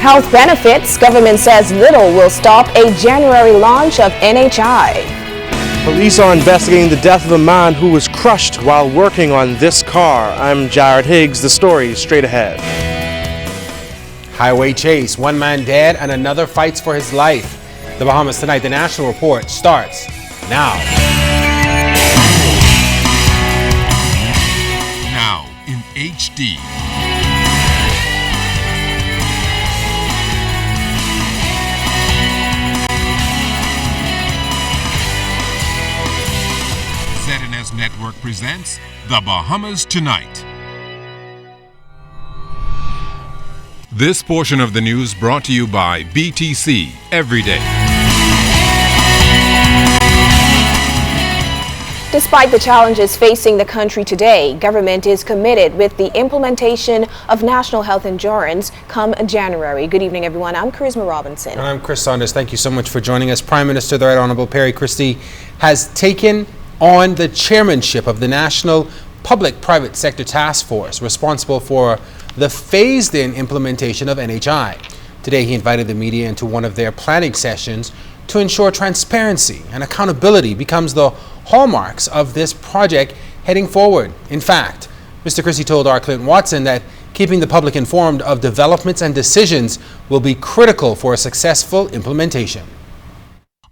Health benefits. Government says little will stop a January launch of NHI. Police are investigating the death of a man who was crushed while working on this car. I'm Jared Higgs. The story is straight ahead. Highway chase. One man dead and another fights for his life. The Bahamas Tonight, the national report starts now. Now in HD. ZNS Network presents The Bahamas Tonight. This portion of the news brought to you by BTC Everyday. Despite the challenges facing the country today, government is committed with the implementation of national health insurance come January. Good evening, everyone. I'm Charisma Robinson. And I'm Chris Saunders. Thank you so much for joining us. Prime Minister, the Right Honorable Perry Christie, has taken on the chairmanship of the National Public-Private Sector Task Force responsible for the phased-in implementation of NHI. Today, he invited the media into one of their planning sessions to ensure transparency and accountability becomes the hallmarks of this project heading forward. In fact, Mr. Christie told our Clint Watson that keeping the public informed of developments and decisions will be critical for a successful implementation.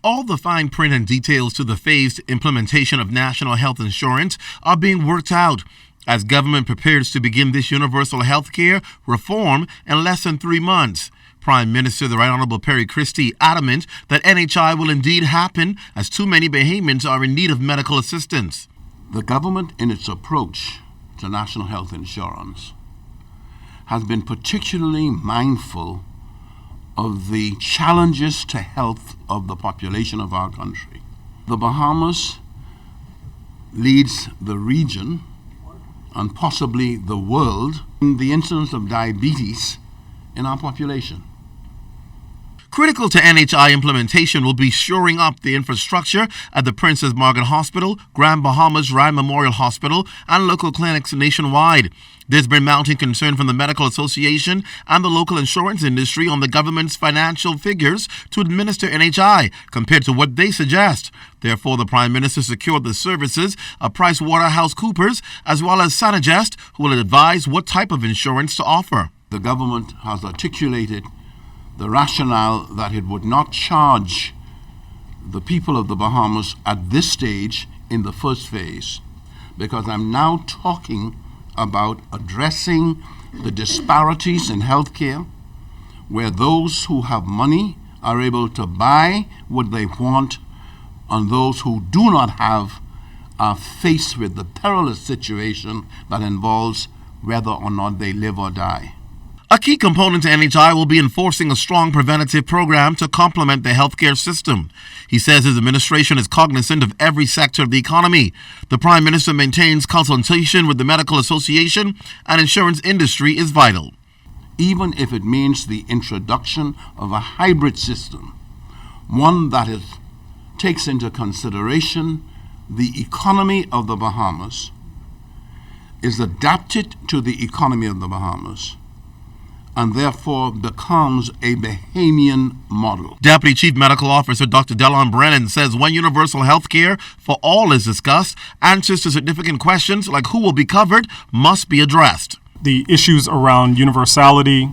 All the fine print and details to the phased implementation of national health insurance are being worked out as government prepares to begin this universal health care reform in less than 3 months. Prime Minister, the Right Honorable Perry Christie, adamant that NHI will indeed happen as too many Bahamians are in need of medical assistance. The government, in its approach to national health insurance, has been particularly mindful of the challenges to health of the population of our country. The Bahamas leads the region and possibly the world in the incidence of diabetes in our population. Critical to NHI implementation will be shoring up the infrastructure at the Princess Margaret Hospital, Grand Bahamas Ryan Memorial Hospital, and local clinics nationwide. There's been mounting concern from the Medical Association and the local insurance industry on the government's financial figures to administer NHI compared to what they suggest. Therefore, the Prime Minister secured the services of PricewaterhouseCoopers as well as Sanagest, who will advise what type of insurance to offer. The government has articulated the rationale that it would not charge the people of the Bahamas at this stage in the first phase, because I'm now talking about addressing the disparities in healthcare, where those who have money are able to buy what they want, and those who do not have are faced with the perilous situation that involves whether or not they live or die. A key component to NHI will be enforcing a strong preventative program to complement the healthcare system. He says his administration is cognizant of every sector of the economy. The Prime Minister maintains consultation with the Medical Association and insurance industry is vital. Even if it means the introduction of a hybrid system, one that takes into consideration the economy of the Bahamas, is adapted to the economy of the Bahamas, and therefore becomes a Bahamian model. Deputy Chief Medical Officer Dr. Delon Brennan says when universal health care for all is discussed, answers to significant questions like who will be covered must be addressed. The issues around universality,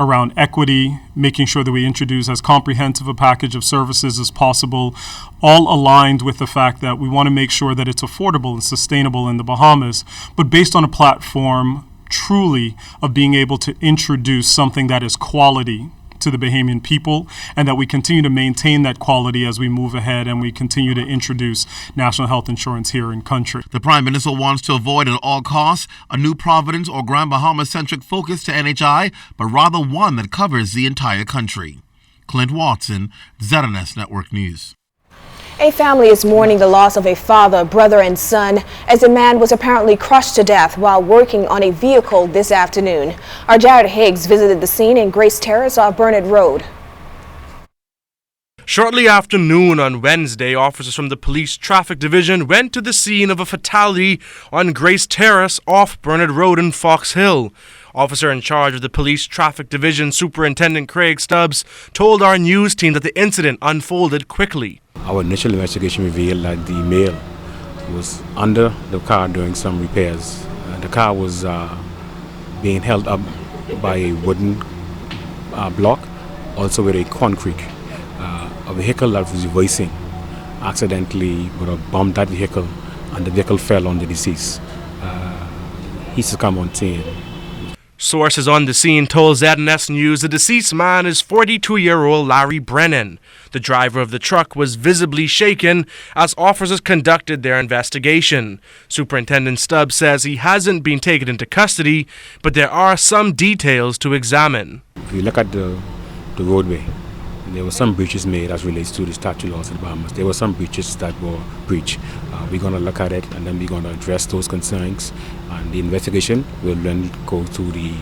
around equity, making sure that we introduce as comprehensive a package of services as possible, all aligned with the fact that we want to make sure that it's affordable and sustainable in the Bahamas, but based on a platform truly of being able to introduce something that is quality to the Bahamian people, and that we continue to maintain that quality as we move ahead and we continue to introduce national health insurance here in country. The Prime Minister wants to avoid at all costs a new Providence or Grand Bahama-centric focus to NHI, but rather one that covers the entire country. Clint Watson, ZNS Network News. A family is mourning the loss of a father, brother, and son as a man was apparently crushed to death while working on a vehicle this afternoon. Our Jared Higgs visited the scene in Grace Terrace off Burnett Road. Shortly after noon on Wednesday, officers from the Police Traffic Division went to the scene of a fatality on Grace Terrace off Burnett Road in Fox Hill. Officer in charge of the Police Traffic Division, Superintendent Craig Stubbs, told our news team that the incident unfolded quickly. Our initial investigation revealed that the male was under the car doing some repairs. The car was being held up by a wooden block, also with a concrete. A vehicle that was reversing accidentally would have bumped that vehicle, and the vehicle fell on the deceased. He succumbed on scene. Sources on the scene told ZNS News the deceased man is 42-year-old Larry Brennan. The driver of the truck was visibly shaken as officers conducted their investigation. Superintendent Stubbs says he hasn't been taken into custody, but there are some details to examine. If you look at the roadway, there were some breaches made as relates to the statute laws of the Bahamas. There were some breaches that were breached. We're going to look at it, and then we're going to address those concerns. And the investigation will then go to the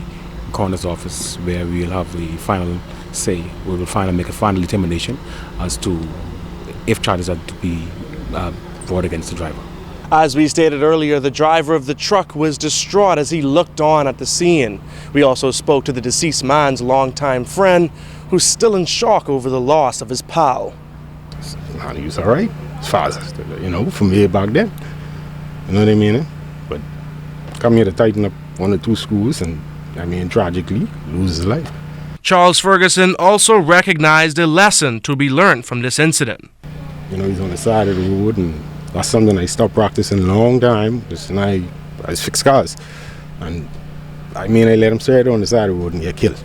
coroner's office, where we will have the final say. We will make a final determination as to if charges are to be brought against the driver. As we stated earlier, the driver of the truck was distraught as he looked on at the scene. We also spoke to the deceased man's longtime friend, who's still in shock over the loss of his pal. He was all right, as far as, from here back then. You know what I mean? But come here to tighten up one or two screws and, tragically lose his life. Charles Ferguson also recognized a lesson to be learned from this incident. He's on the side of the road, and that's something I stopped practicing a long time. I fix cars. And I let him stay on the side of the road and get killed.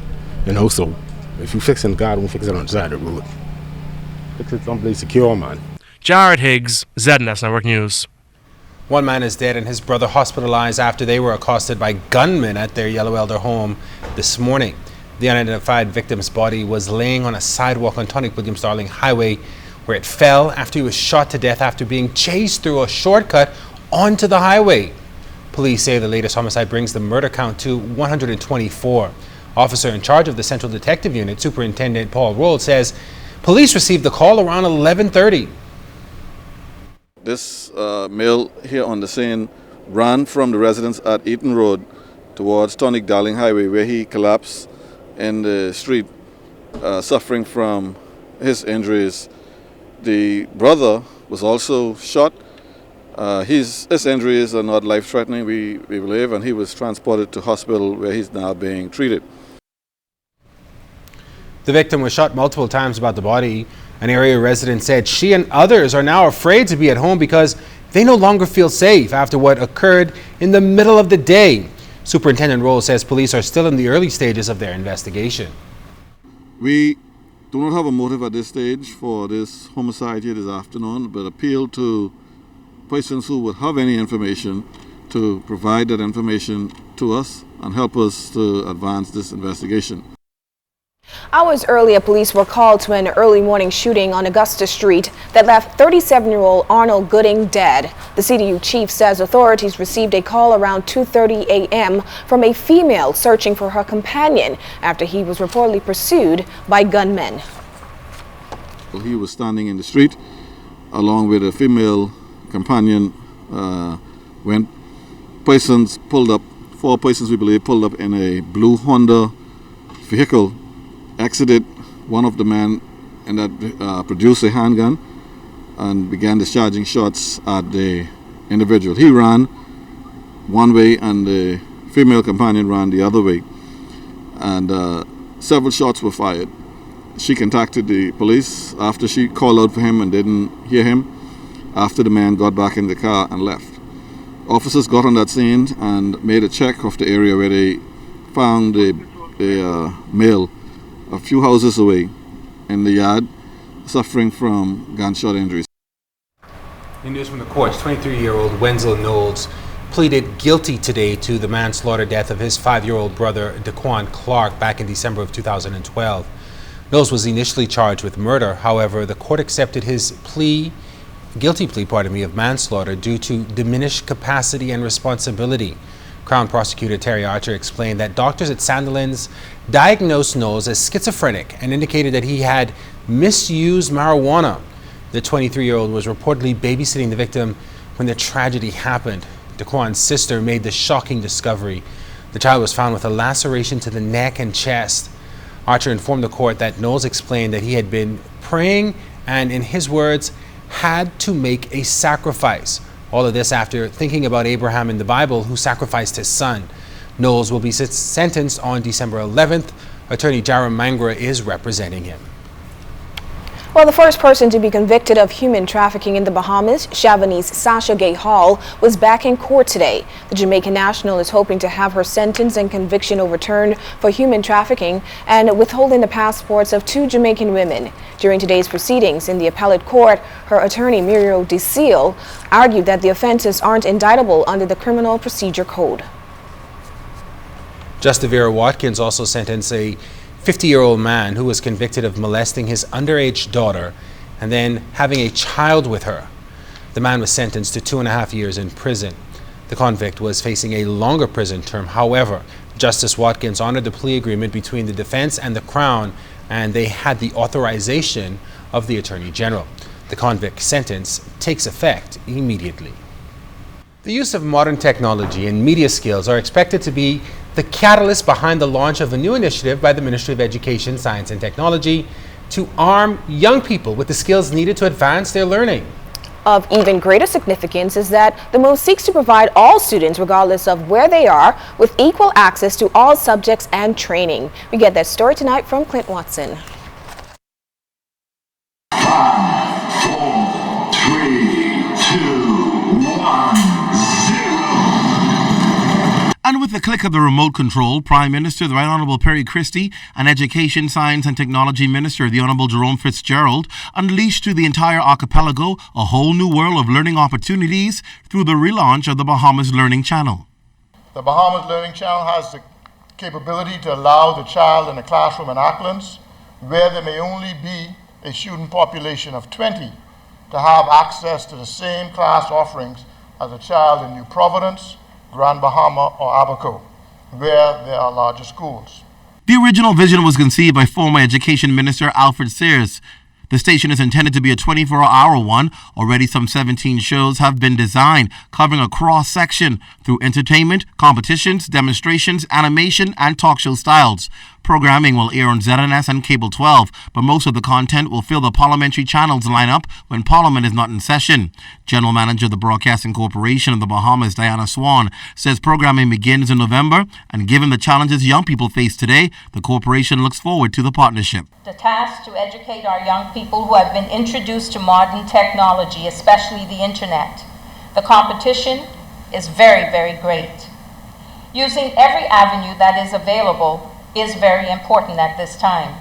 So if you fixing a car, don't fix it on the side of the road. Fix it someplace secure, man. Jared Higgs, ZNS Network News. One man is dead and his brother hospitalized after they were accosted by gunmen at their Yellow Elder home this morning. The unidentified victim's body was laying on a sidewalk on Tonic Williams-Darling Highway, where it fell after he was shot to death after being chased through a shortcut onto the highway. Police say the latest homicide brings the murder count to 124. Officer in charge of the Central Detective Unit, Superintendent Paul Roll, says police received the call around 11:30. This male here on the scene ran from the residence at Eaton Road towards Tonic Darling Highway, where he collapsed in the street, suffering from his injuries. The brother was also shot. His injuries are not life-threatening, we believe, and he was transported to hospital where he's now being treated. The victim was shot multiple times about the body. An area resident said she and others are now afraid to be at home because they no longer feel safe after what occurred in the middle of the day. Superintendent Roll says police are still in the early stages of their investigation. We do not have a motive at this stage for this homicide here this afternoon, but appeal to persons who would have any information to provide that information to us and help us to advance this investigation. Hours earlier, police were called to an early morning shooting on Augusta Street that left 37-year-old Arnold Gooding dead. The CDU chief says authorities received a call around 2:30 a.m. from a female searching for her companion after he was reportedly pursued by gunmen. He was standing in the street along with a female companion when persons pulled up, 4 persons we believe pulled up in a blue Honda vehicle, exited one of the men and that produced a handgun and began discharging shots at the individual. He ran one way and the female companion ran the other way, and several shots were fired. She contacted the police after she called out for him and didn't hear him, after the man got back in the car and left. Officers got on that scene and made a check of the area where they found a male a few houses away in the yard, suffering from gunshot injuries. In news from the courts, 23-year-old Wenzel Knowles pleaded guilty today to the manslaughter death of his 5-year-old brother, Daquan Clark, back in December of 2012. Knowles was initially charged with murder. However, the court accepted his guilty plea of manslaughter due to diminished capacity and responsibility. Crown Prosecutor Terry Archer explained that doctors at Sandilands diagnosed Knowles as schizophrenic and indicated that he had misused marijuana. The 23-year-old was reportedly babysitting the victim when the tragedy happened. Daquan's sister made the shocking discovery The child was found with a laceration to the neck and chest. Archer informed the court that Knowles explained that he had been praying and, in his words, had to make a sacrifice. All of this after thinking about Abraham in the Bible, who sacrificed his son. Knowles will be sentenced on December 11th. Attorney Jaram Mangra is representing him. Well, the first person to be convicted of human trafficking in the Bahamas, Chavanese Sasha Gay Hall, was back in court today. The Jamaican national is hoping to have her sentence and conviction overturned for human trafficking and withholding the passports of 2 Jamaican women. During today's proceedings in the appellate court, her attorney Muriel DeSeal argued that the offenses aren't indictable under the Criminal Procedure Code. Justice Vera Watkins also sentenced a 50-year-old man who was convicted of molesting his underage daughter and then having a child with her. The man was sentenced to 2.5 years in prison. The convict was facing a longer prison term. However, Justice Watkins honored the plea agreement between the defense and the Crown, and they had the authorization of the Attorney General. The convict sentence takes effect immediately. The use of modern technology and media skills are expected to be the catalyst behind the launch of a new initiative by the Ministry of Education, Science and Technology to arm young people with the skills needed to advance their learning. Of even greater significance is that the MOVE seeks to provide all students, regardless of where they are, with equal access to all subjects and training. We get that story tonight from Clint Watson. 5, 4, 3, 2, 1. And with the click of the remote control, Prime Minister, the Right Honourable Perry Christie, and Education, Science and Technology Minister, the Honourable Jerome Fitzgerald, unleashed to the entire archipelago a whole new world of learning opportunities through the relaunch of the Bahamas Learning Channel. The Bahamas Learning Channel has the capability to allow the child in a classroom in Auckland, where there may only be a student population of 20, to have access to the same class offerings as a child in New Providence, Grand Bahama or Abaco, where there are larger schools. The original vision was conceived by former Education Minister Alfred Sears. The station is intended to be a 24-hour one. Already some 17 shows have been designed, covering a cross-section through entertainment, competitions, demonstrations, animation, and talk show styles. Programming will air on ZNS and Cable 12, but most of the content will fill the parliamentary channels lineup when Parliament is not in session. General Manager of the Broadcasting Corporation of the Bahamas, Diana Swan, says programming begins in November, and given the challenges young people face today, the corporation looks forward to the partnership. The task to educate our young people who have been introduced to modern technology, especially the internet. The competition is very, very great. Using every avenue that is available is very important at this time.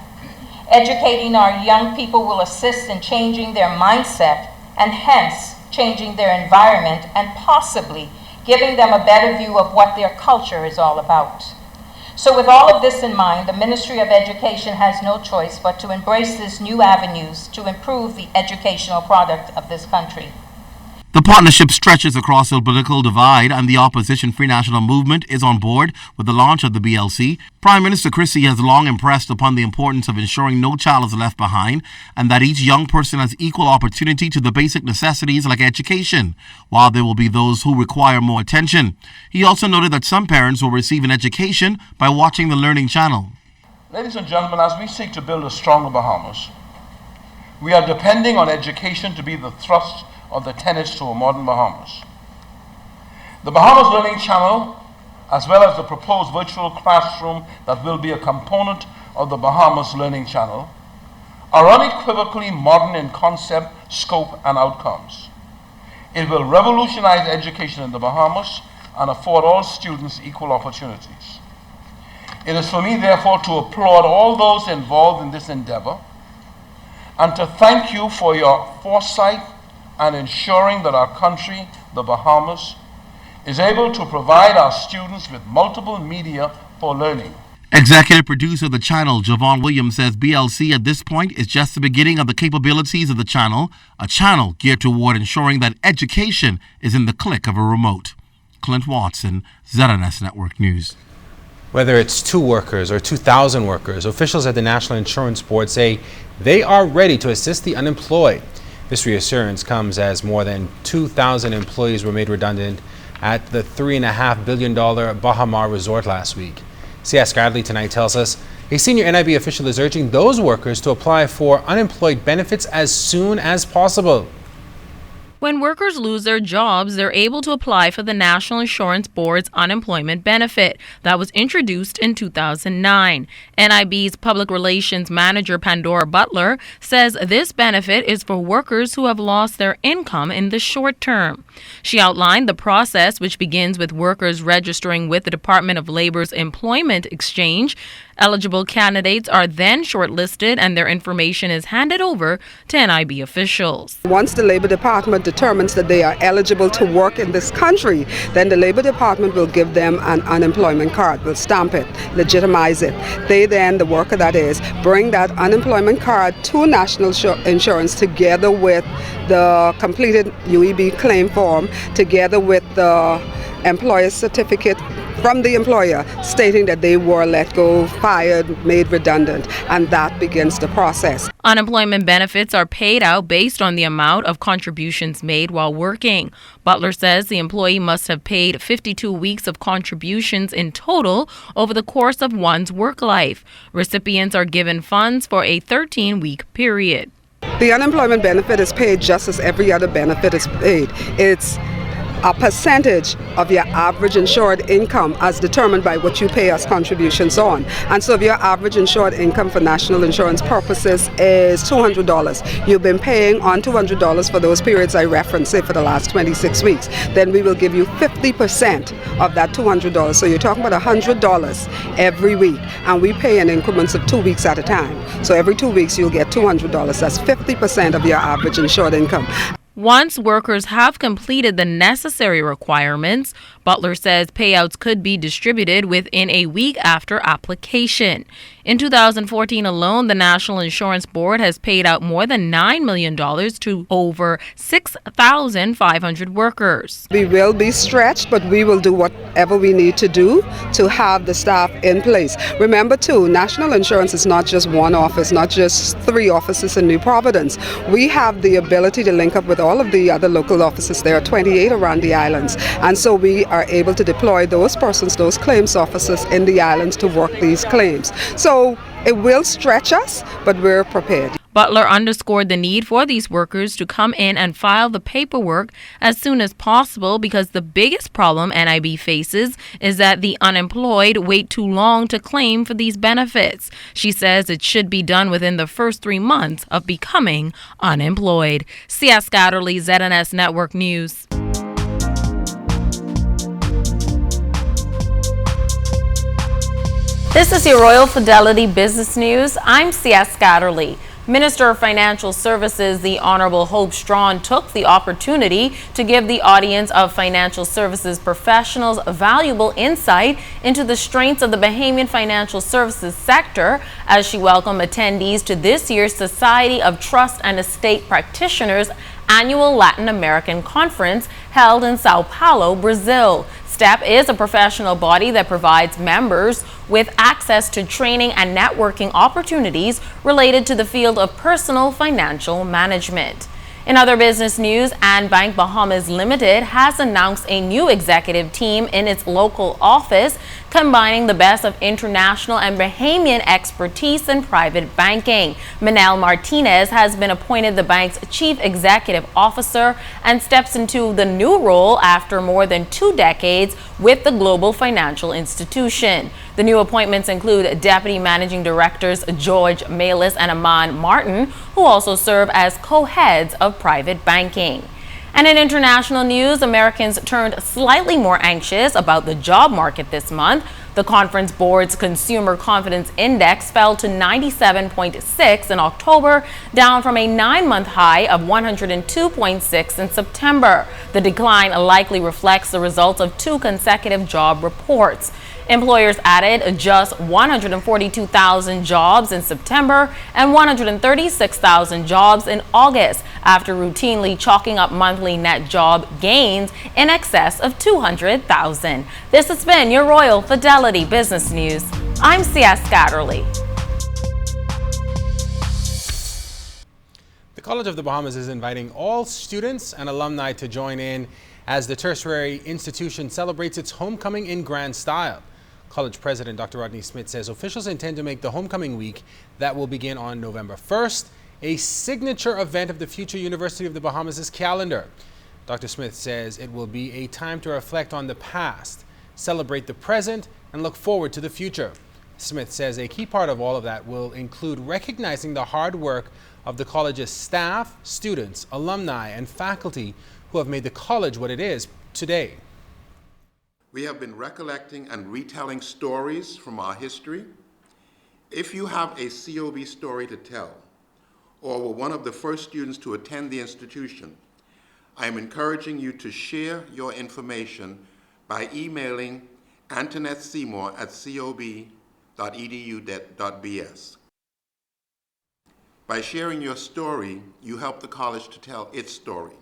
Educating our young people will assist in changing their mindset and hence changing their environment and possibly giving them a better view of what their culture is all about. So with all of this in mind, the Ministry of Education has no choice but to embrace these new avenues to improve the educational product of this country. The partnership stretches across the political divide, and the opposition Free National Movement is on board with the launch of the BLC. Prime Minister Christie has long impressed upon the importance of ensuring no child is left behind and that each young person has equal opportunity to the basic necessities like education, while there will be those who require more attention. He also noted that some parents will receive an education by watching the Learning Channel. Ladies and gentlemen, as we seek to build a stronger Bahamas, we are depending on education to be the thrust of the tenets to a modern Bahamas. The Bahamas Learning Channel, as well as the proposed virtual classroom that will be a component of the Bahamas Learning Channel, are unequivocally modern in concept, scope, and outcomes. It will revolutionize education in the Bahamas and afford all students equal opportunities. It is for me, therefore, to applaud all those involved in this endeavor and to thank you for your foresight and ensuring that our country, the Bahamas, is able to provide our students with multiple media for learning. Executive producer of the channel, Javon Williams, says BLC at this point is just the beginning of the capabilities of the channel, a channel geared toward ensuring that education is in the click of a remote. Clint Watson, ZNS Network News. Whether it's 2 workers or 2,000 workers, officials at the National Insurance Board say they are ready to assist the unemployed. This reassurance comes as more than 2,000 employees were made redundant at the $3.5 billion Bahamas resort last week. C.S. Bradley tonight tells us a senior NIB official is urging those workers to apply for unemployment benefits as soon as possible. When workers lose their jobs, they're able to apply for the National Insurance Board's unemployment benefit that was introduced in 2009. NIB's public relations manager, Pandora Butler, says this benefit is for workers who have lost their income in the short term. She outlined the process, which begins with workers registering with the Department of Labor's Employment Exchange. Eligible candidates are then shortlisted and their information is handed over to NIB officials. Once the Labor Department determines that they are eligible to work in this country, then the Labor Department will give them an unemployment card, will stamp it, legitimize it. They then, the worker that is, bring that unemployment card to National Insurance together with the completed UEB claim form, together with the employer's certificate from the employer stating that they were let go, fired, made redundant, and that begins the process. Unemployment benefits are paid out based on the amount of contributions made while working. Butler says the employee must have paid 52 weeks of contributions in total over the course of one's work life. Recipients are given funds for a 13-week period. The unemployment benefit is paid just as every other benefit is paid. It's a percentage of your average insured income as determined by what you pay as contributions on. And so if your average insured income for national insurance purposes is $200, you've been paying on $200 for those periods I referenced, say for the last 26 weeks, then we will give you 50% of that $200. So you're talking about $100 every week, and we pay in increments of 2 weeks at a time. So every 2 weeks you'll get $200. That's 50% of your average insured income. Once workers have completed the necessary requirements, Butler says payouts could be distributed within a week after application. In 2014 alone, the National Insurance Board has paid out more than $9 million to over 6,500 workers. We will be stretched, but we will do whatever we need to do to have the staff in place. Remember, too, National Insurance is not just one office, not just 3 offices in New Providence. We have the ability to link up with all of the other local offices. There are 28 around the islands, and so we are able to deploy those persons, those claims officers in the islands to work these claims. So it will stretch us, but we're prepared. Butler underscored the need for these workers to come in and file the paperwork as soon as possible because the biggest problem NIB faces is that the unemployed wait too long to claim for these benefits. She says it should be done within the first 3 months of becoming unemployed. C.S. Scatterly, ZNS Network News. This is your Royal Fidelity Business News. I'm C.S. Scatterly. Minister of Financial Services, the Honorable Hope Strawn, took the opportunity to give the audience of financial services professionals valuable insight into the strengths of the Bahamian financial services sector as she welcomed attendees to this year's Society of Trust and Estate Practitioners annual Latin American Conference held in Sao Paulo, Brazil. STEP is a professional body that provides members with access to training and networking opportunities related to the field of personal financial management. In other business news, Bank Bahamas Limited has announced a new executive team in its local office, combining the best of international and Bahamian expertise in private banking. Manel Martinez has been appointed the bank's chief executive officer and steps into the new role after more than 2 decades with the global financial institution. The new appointments include Deputy Managing Directors George Malis and Aman Martin, who also serve as co-heads of private banking. And in international news, Americans turned slightly more anxious about the job market this month. The Conference Board's Consumer Confidence Index fell to 97.6 in October, down from a 9-month high of 102.6 in September. The decline likely reflects the results of 2 consecutive job reports. Employers added just 142,000 jobs in September and 136,000 jobs in August, after routinely chalking up monthly net job gains in excess of 200,000. This has been your Royal Fidelity Business News. I'm C.S. Scatterly. College of the Bahamas is inviting all students and alumni to join in as the tertiary institution celebrates its homecoming in grand style. College President Dr. Rodney Smith says officials intend to make the homecoming week that will begin on November 1st a signature event of the future University of the Bahamas' calendar. Dr. Smith says it will be a time to reflect on the past, celebrate the present, and look forward to the future. Smith says a key part of all of that will include recognizing the hard work of the college's staff, students, alumni, and faculty who have made the college what it is today. We have been recollecting and retelling stories from our history. If you have a COB story to tell, or were one of the first students to attend the institution, I am encouraging you to share your information by emailing Antoinette Seymour at cob.edu.bs. By sharing your story, you help the college to tell its story.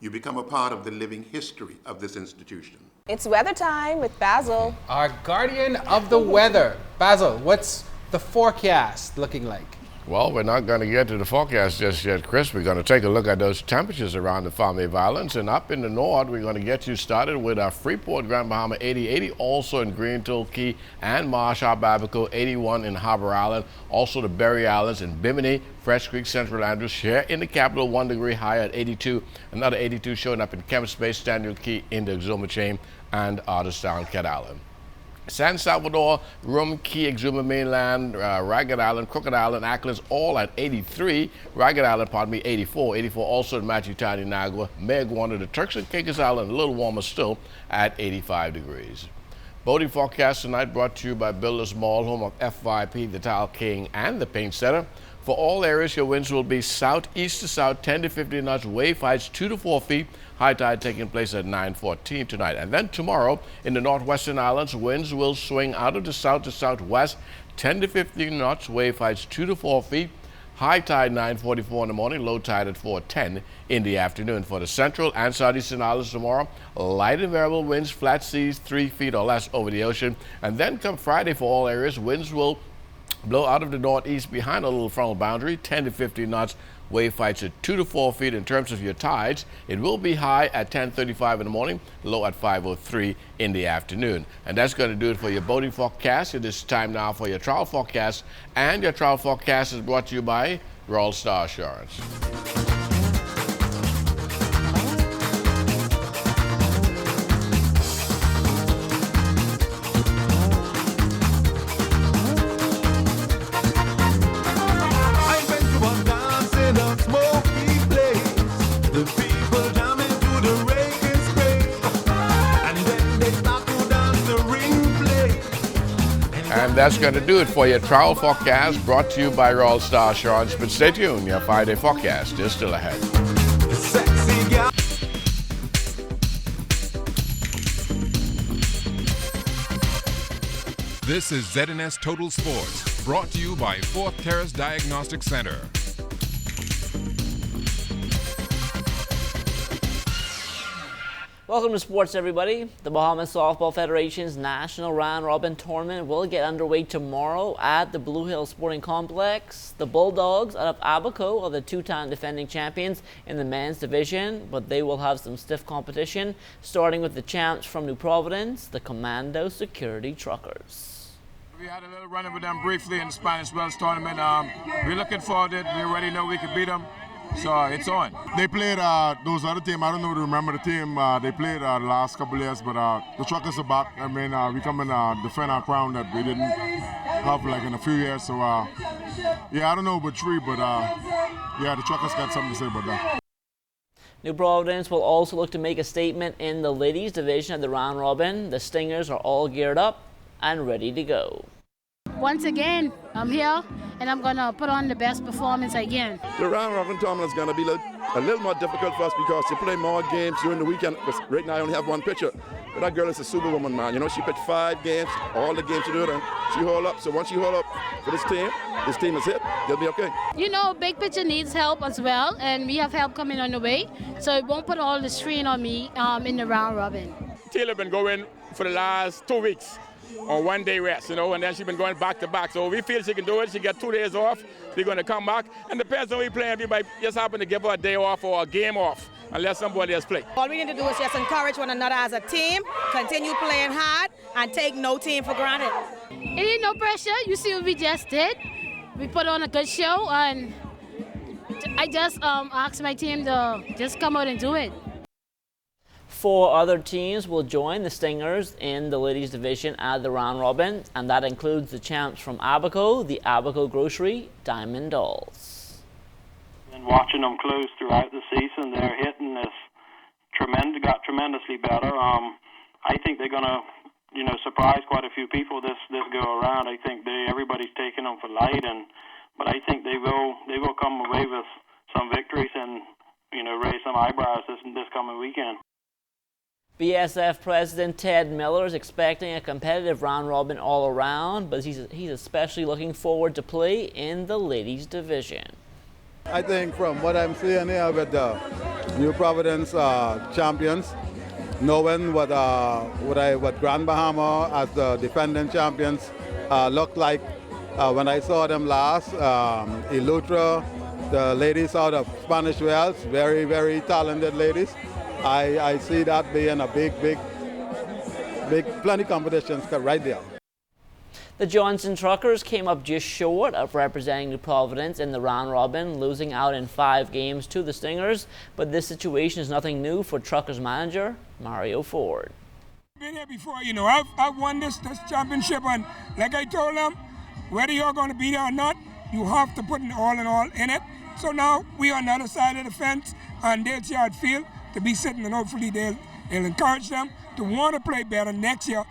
You become a part of the living history of this institution. It's weather time with Basil. Our guardian of the weather. Basil, what's the forecast looking like? Well, we're not going to get to the forecast just yet, Chris. We're going to take a look at those temperatures around the Family Islands. And up in the north, we're going to get you started with our Freeport, Grand Bahama 80, also in Greentown Key and Marshall, Babaco, 81 in Harbor Island. Also the Berry Islands in Bimini, Fresh Creek, Central Andrews. Share in the capital, 1 degree higher at 82. Another 82 showing up in Kemps Bay, Stanley Key in the Exuma Chain, and Otterstown, Cat Island. San Salvador, Rum Key, Exuma Mainland, Ragged Island, Crooked Island, Acklands, all at 83. Ragged Island, 84. 84 also in Machitani, Nagua, Meguana, the Turks and Caicos Island, a little warmer still at 85 degrees. Boating forecast tonight brought to you by Builders Mall, home of FYP, the Tile King, and the Paint Setter. For all areas, your winds will be southeast to south, 10 to 15 knots, wave heights 2 to 4 feet. High tide taking place at 9:14 tonight. And then tomorrow, in the northwestern islands, winds will swing out of the south to southwest, 10 to 15 knots, wave heights 2 to 4 feet. High tide 9:44 in the morning, low tide at 4:10 in the afternoon. For the central and southeastern islands tomorrow, light and variable winds, flat seas 3 feet or less over the ocean. And then come Friday, for all areas, winds will blow out of the northeast behind a little frontal boundary, 10 to 15 knots, wave heights at 2 to 4 feet. In terms of your tides, it will be high at 10:35 in the morning, low at 5:03 in the afternoon. And that's going to do it for your boating forecast. It is time now for your travel forecast. And your travel forecast is brought to you by Royal Star Assurance. And that's going to do it for your travel forecast brought to you by Royal Star Assurance. But stay tuned, your 5-day forecast is still ahead. This is ZNS Total Sports, brought to you by Fourth Terrace Diagnostic Center. Welcome to sports, everybody. The Bahamas Softball Federation's National Round Robin Tournament will get underway tomorrow at the Blue Hill Sporting Complex. The Bulldogs out of Abaco are the two-time defending champions in the men's division, but they will have some stiff competition, starting with the champs from New Providence, the Commando Security Truckers. We had a little run with them briefly in the Spanish Wells tournament. We're looking forward to it. We already know we can beat them. So it's on. They played those other team. I don't know if you remember the team. They played the last couple of years, but the Truckers are back. I mean, we come and defend our crown that we didn't have like in a few years. So yeah, I don't know about 3, but yeah, the Truckers got something to say about that. New Providence will also look to make a statement in the ladies division of the round robin. The Stingers are all geared up and ready to go. Once again, I'm here and I'm going to put on the best performance I can. The round robin tournament is going to be a little more difficult for us because you play more games during the weekend. Because right now I only have one pitcher. But that girl is a superwoman, man. You know, she pitched 5 games, all the games she did, and she hold up. So once she hold up for this team is hit, they'll be okay. You know, big pitcher needs help as well, and we have help coming on the way. So it won't put all the strain on me in the round robin. Taylor been going for the last 2 weeks. or 1 day rest, you know, and then she's been going back to back. So we feel she can do it. She get 2 days off. We're going to come back. And depends on who we playing. We might just happen to give her a day off or a game off, unless somebody else play. All we need to do is just encourage one another as a team, continue playing hard, and take no team for granted. It ain't no pressure. You see what we just did. We put on a good show, and I just asked my team to just come out and do it. 4 other teams will join the Stingers in the ladies division at the round robin, and that includes the champs from Abaco, the Abaco Grocery Diamond Dolls. And watching them close throughout the season, their hitting is got tremendously better. I think they're going to, surprise quite a few people this go around. I think everybody's taking them for light, but I think they will come away with some victories and raise some eyebrows this coming weekend. BSF President Ted Miller is expecting a competitive round robin all around, but he's especially looking forward to play in the ladies division. I think from what I'm seeing here with the New Providence champions, knowing what Grand Bahama as the defending champions looked like when I saw them last, Elutra, the ladies out of Spanish Wells, very, very talented ladies. I see that being a big, plenty competitions right there. The Johnson Truckers came up just short of representing New Providence in the round robin, losing out in 5 games to the Stingers, but this situation is nothing new for Truckers manager Mario Ford. Been here before, I've won this championship, and like I told them, whether you're going to be there or not, you have to put an all in it. So now we on the other side of the fence, and they'll see how it feels to be sitting, and hopefully they'll encourage them to want to play better next year.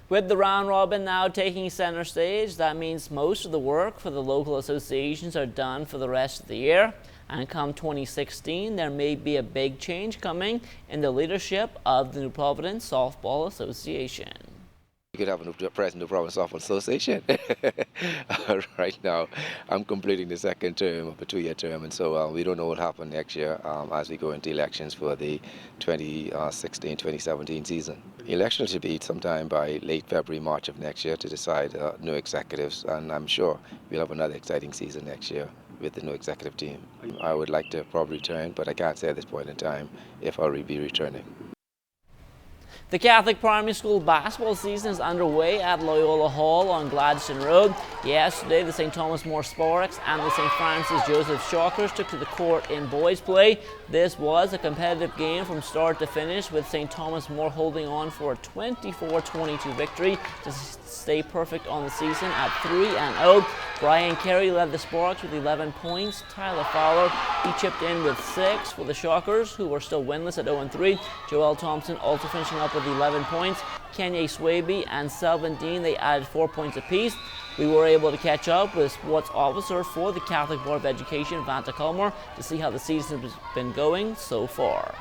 With the round robin now taking center stage, that means most of the work for the local associations are done for the rest of the year. And come 2016, there may be a big change coming in the leadership of the New Providence Softball Association. You could have a president of the Providence Softball Association. Right now, I'm completing the second term of a 2-year term, and so we don't know what will happen next year as we go into elections for the 2016-2017 season. Elections should be sometime by late February, March of next year to decide new executives, and I'm sure we'll have another exciting season next year with the new executive team. I would like to probably return, but I can't say at this point in time if I'll be returning. The Catholic primary school basketball season is underway at Loyola Hall on Gladstone Road. Yesterday, the St. Thomas More Sparks and the St. Francis Joseph Shockers took to the court in boys play. This was a competitive game from start to finish, with St. Thomas More holding on for a 24-22 victory to stay perfect on the season at 3-0. Brian Carey led the Sparks with 11 points. Tyler Fowler, he chipped in with 6 for the Shockers, who were still winless at 0-3. Joel Thompson also finishing up with 11 points. Kenya Swaby and Selvin Dean, they added 4 points apiece. We were able to catch up with sports officer for the Catholic Board of Education, Vanta Culmer, to see how the season has been going so far.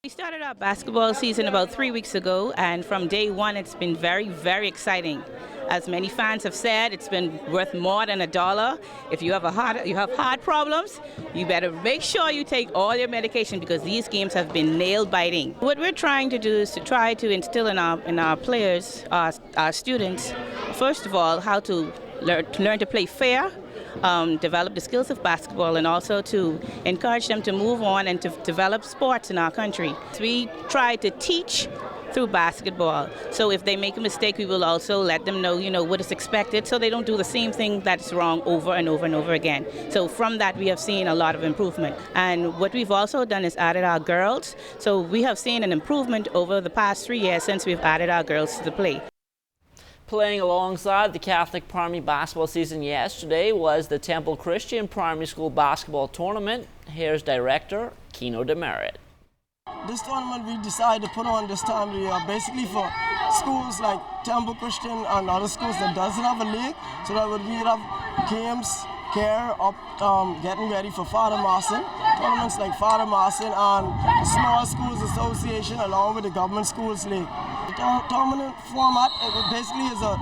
We started our basketball season about 3 weeks ago, and from day one it's been very, very exciting. As many fans have said, it's been worth more than $1. If you have heart problems, you better make sure you take all your medication, because these games have been nail-biting. What we're trying to do is to try to instill in our players, our students, first of all, how to learn to play fair, develop the skills of basketball, and also to encourage them to move on and to develop sports in our country. We try to teach through basketball. So if they make a mistake, we will also let them know, what is expected, so they don't do the same thing that's wrong over and over and over again. So from that, we have seen a lot of improvement. And what we've also done is added our girls. So we have seen an improvement over the past 3 years since we've added our girls to the play. Playing alongside the Catholic primary basketball season yesterday was the Temple Christian Primary School Basketball Tournament. Here's director Keno Demerit. This tournament we decided to put on this time of the year basically for schools like Temple Christian and other schools that doesn't have a league, so that we would have games, care up, getting ready for Father Marson, tournaments like Father Marson and the Small Schools Association along with the Government Schools League. The tournament format basically is a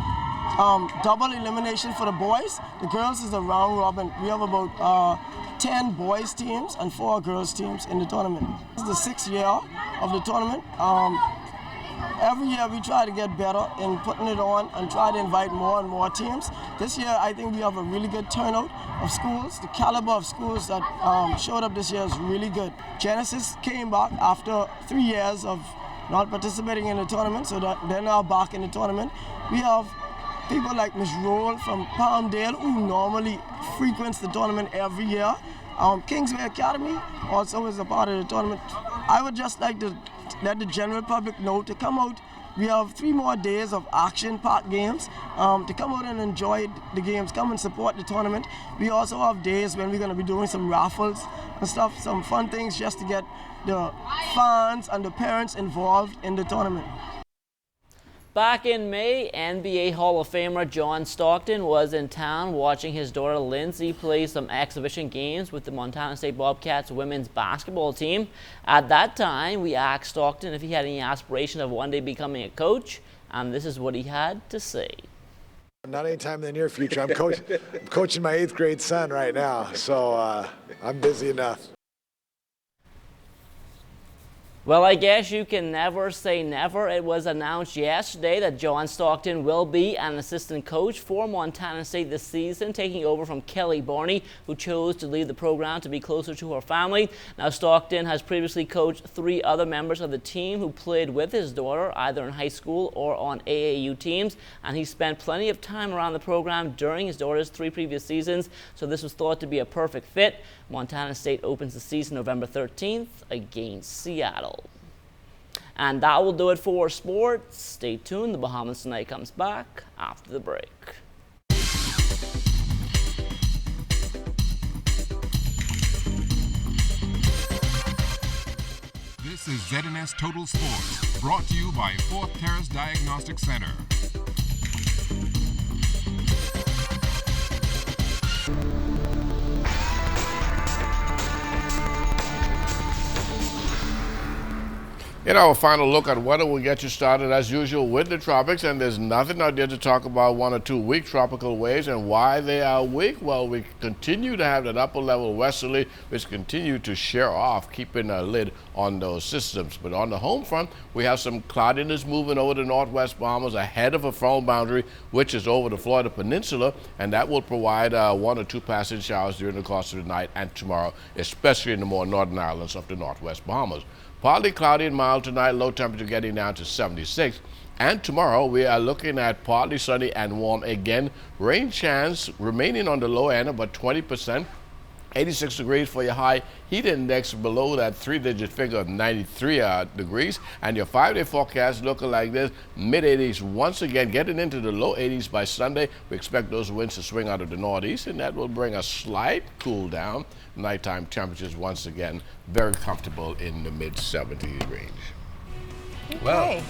double elimination for the boys. The girls is a round robin. We have about 10 boys teams and 4 girls teams in the tournament. This is the 6th year of the tournament. every year we try to get better in putting it on and try to invite more and more teams. This year I think we have a really good turnout of schools. The caliber of schools that showed up this year is really good. Genesis came back after 3 years of not participating in the tournament, so that they're now back in the tournament. We have people like Ms. Roll from Palmdale, who normally frequents the tournament every year. Kingsway Academy also is a part of the tournament. I would just like to let the general public know to come out. We have 3 more days of action-packed games to come out and enjoy the games, come and support the tournament. We also have days when we're going to be doing some raffles and stuff, some fun things just to get the fans and the parents involved in the tournament. Back in May, NBA Hall of Famer John Stockton was in town watching his daughter Lindsay play some exhibition games with the Montana State Bobcats women's basketball team. At that time, we asked Stockton if he had any aspiration of one day becoming a coach, and this is what he had to say. Not anytime in the near future. I'm coaching my 8th grade son right now, so I'm busy enough. Well, I guess you can never say never. It was announced yesterday that John Stockton will be an assistant coach for Montana State this season, taking over from Kelly Barney, who chose to leave the program to be closer to her family. Now, Stockton has previously coached 3 other members of the team who played with his daughter, either in high school or on AAU teams, and he spent plenty of time around the program during his daughter's 3 previous seasons, so this was thought to be a perfect fit. Montana State opens the season November 13th against Seattle. And that will do it for sports. Stay tuned. The Bahamas Tonight comes back after the break. This is ZNS Total Sports, brought to you by 4th Terrace Diagnostic Center. In our final look at weather, we'll get you started as usual with the tropics, and there's nothing out there to talk about 1 or 2 weak tropical waves and why they are weak. Well, we continue to have that upper level westerly, which continue to shear off, keeping a lid on those systems. But on the home front, we have some cloudiness moving over the northwest Bahamas ahead of a frontal boundary, which is over the Florida Peninsula, and that will provide 1 or 2 passing showers during the course of the night and tomorrow, especially in the more northern islands of the northwest Bahamas. Partly cloudy and mild tonight, low temperature getting down to 76. And tomorrow we are looking at partly sunny and warm again. Rain chance remaining on the low end, about 20%. 86 degrees for your high. Heat index below that 3-digit figure of 93 degrees. And your 5-day forecast looking like this. Mid-80s once again, getting into the low 80s by Sunday. We expect those winds to swing out of the northeast, and that will bring a slight cool down. Nighttime temperatures once again very comfortable in the mid-70s range. Okay. Well,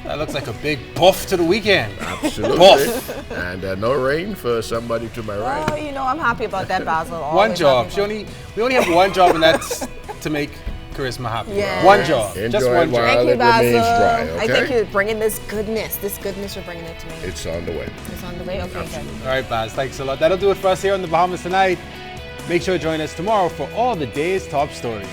that looks like a big buff to the weekend. Absolutely. Buff. And no rain for somebody to my right. Well, you know, I'm happy about that, Basil. One job. We only have one job, and that's to make Charisma happy. Yes. One job. Enjoy just one job. Thank you, Basil. Dry, okay? I think you're bringing this goodness. This goodness, you're bringing it to me. It's on the way. It's on the way? Okay, good. All right, Baz. Thanks a lot. That'll do it for us here on the Bahamas Tonight. Make sure to join us tomorrow for all the day's top stories.